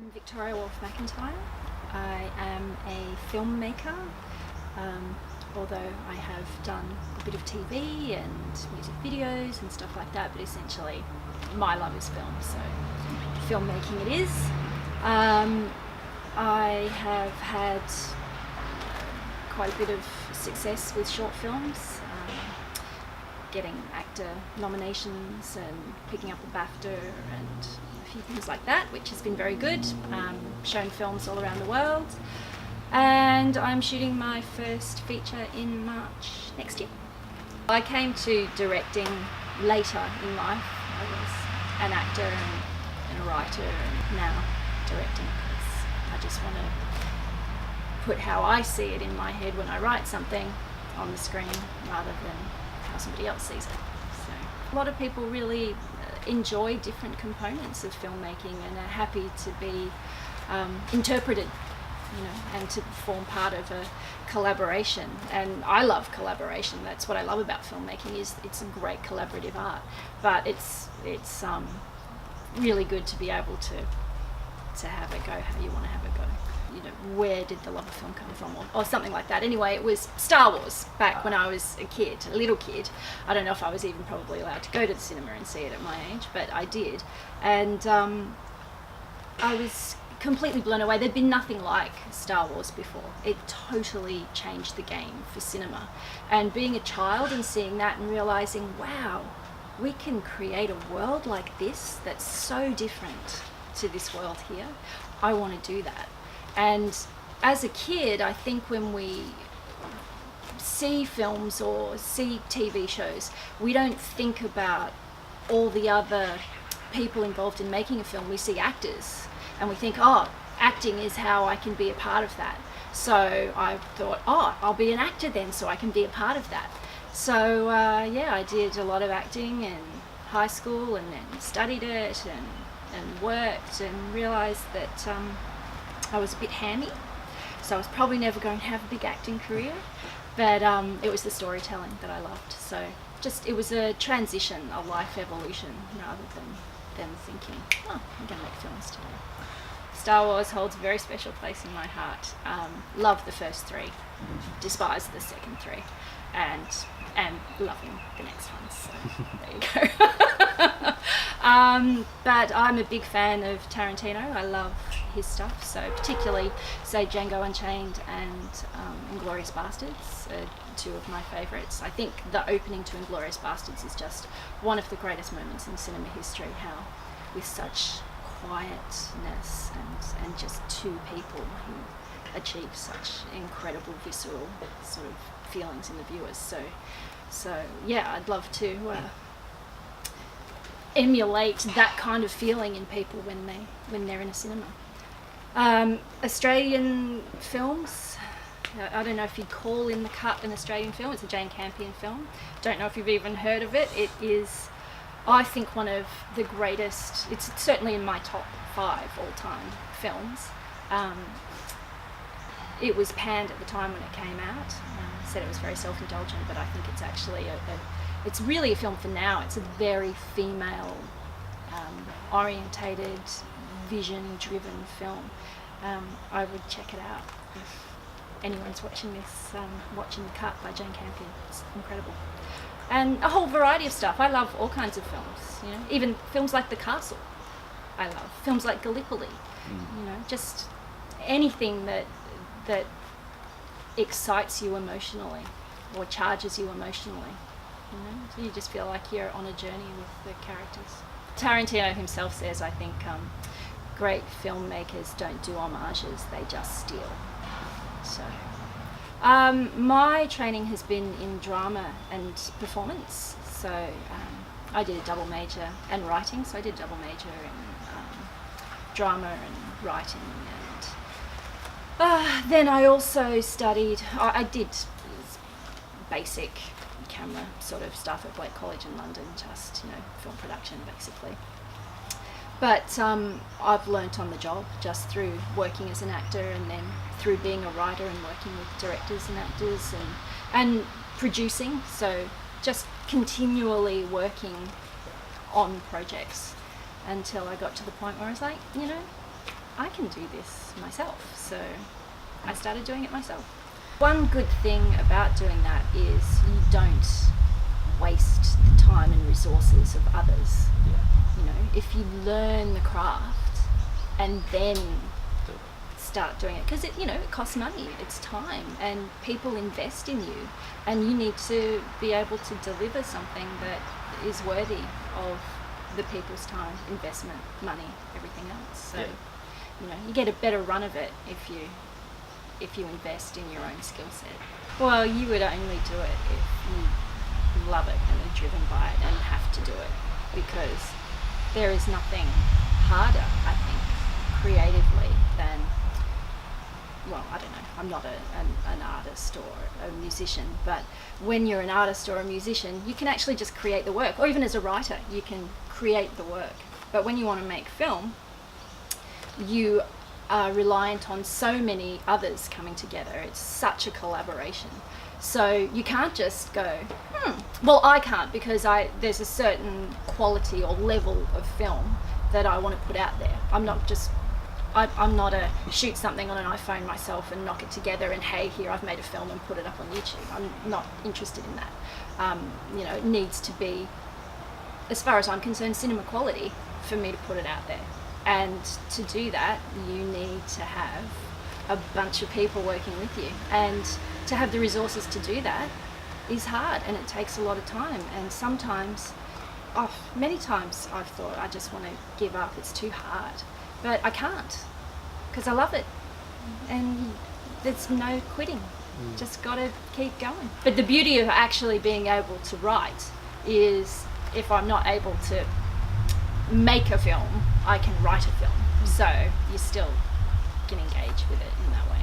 I'm Victoria Wolfe McIntyre. I am a filmmaker, although I have done a bit of TV and music videos and stuff like that, but essentially my love is film, so filmmaking it is. I have had quite a bit of success with short films, getting actor nominations and picking up a BAFTA and a few things like that, which has been very good. Shown films all around the world, and I'm shooting my first feature in March next year. I came to directing later in life. I was an actor and a writer, and now directing because I just want to put how I see it in my head when I write something on the screen rather than how somebody else sees it. So a lot of people really enjoy different components of filmmaking and are happy to be interpreted, and to form part of a collaboration. And I love collaboration. That's what I love about filmmaking, is it's a great collaborative art. But it's really good to be able to have it go how you want to have it go. Where did the love of film come from, or something like that. Anyway, it was Star Wars back when I was a little kid. I don't know if I was even probably allowed to go to the cinema and see it at my age, but I did. And I was completely blown away. There'd been nothing like Star Wars before. It totally changed the game for cinema. And being a child and seeing that and realizing, wow, we can create a world like this that's so different to this world here. I want to do that. And as a kid, I think when we see films or see TV shows, we don't think about all the other people involved in making a film. We see actors and we think, oh, acting is how I can be a part of that. So I thought, oh, I'll be an actor then so I can be a part of that. So I did a lot of acting in high school and then studied it and worked and realised that I was a bit hammy, so I was probably never going to have a big acting career, but it was the storytelling that I loved. So it was a transition, a life evolution, rather than thinking, oh, I'm going to make films today. Star Wars holds a very special place in my heart. Love the first three, despise the second three, and loving the next ones. So there you go. But I'm a big fan of Tarantino. I love his stuff, so particularly, say, Django Unchained and Inglourious Basterds are two of my favourites. I think the opening to Inglourious Basterds is just one of the greatest moments in cinema history, how with such quietness and just two people who achieve such incredible visceral sort of feelings in the viewers. So yeah, I'd love to emulate that kind of feeling in people when they're in a cinema. Australian films, I don't know if you'd call In the Cut an Australian film. It's a Jane Campion film. Don't know if you've even heard of it. It is, I think, one of the greatest. It's certainly in my top 5 all-time films. It was panned at the time when it came out. Said it was very self-indulgent, but I think it's actually it's really a film for now. It's a very female orientated, vision-driven film. I would check it out if anyone's watching this, watching The Cut by Jane Campion. It's incredible. And a whole variety of stuff. I love all kinds of films, even films like The Castle. I love films like Gallipoli, just anything that excites you emotionally or charges you emotionally. So you just feel like you're on a journey with the characters. Tarantino himself says, I think, great filmmakers don't do homages, they just steal. So my training has been in drama and performance. So I did a double major and writing, so I did a double major in drama and writing. And then I also studied, I did basic camera sort of stuff at Blake College in London, just film production basically. But I've learnt on the job just through working as an actor, and then through being a writer and working with directors and actors and producing. So just continually working on projects until I got to the point where I was like, I can do this myself. So I started doing it myself. One good thing about doing that is you don't waste the time and resources of others. You know, if you learn the craft and then start doing it, because it costs money, it's time, and people invest in you, and you need to be able to deliver something that is worthy of the people's time, investment, money, everything else. So you get a better run of it if you invest in your own skill set. Well, you would only do it if you love it and are driven by it and have to do it, because there is nothing harder, I think, creatively than, well, I don't know, I'm not an artist or a musician, but when you're an artist or a musician, you can actually just create the work, or even as a writer, you can create the work. But when you want to make film, you are reliant on so many others coming together. It's such a collaboration. So you can't just go, well, I can't, because there's a certain quality or level of film that I want to put out there. I'm not a shoot something on an iPhone myself and knock it together and, hey, here, I've made a film and put it up on YouTube. I'm not interested in that. It needs to be, as far as I'm concerned, cinema quality for me to put it out there. And to do that, you need to have a bunch of people working with you. And to have the resources to do that is hard, and it takes a lot of time. And sometimes, many times I've thought, I just want to give up, it's too hard. But I can't, because I love it. And there's no quitting. Just got to keep going. But the beauty of actually being able to write is, if I'm not able to make a film, I can write a film. So you still can engage with it in that way.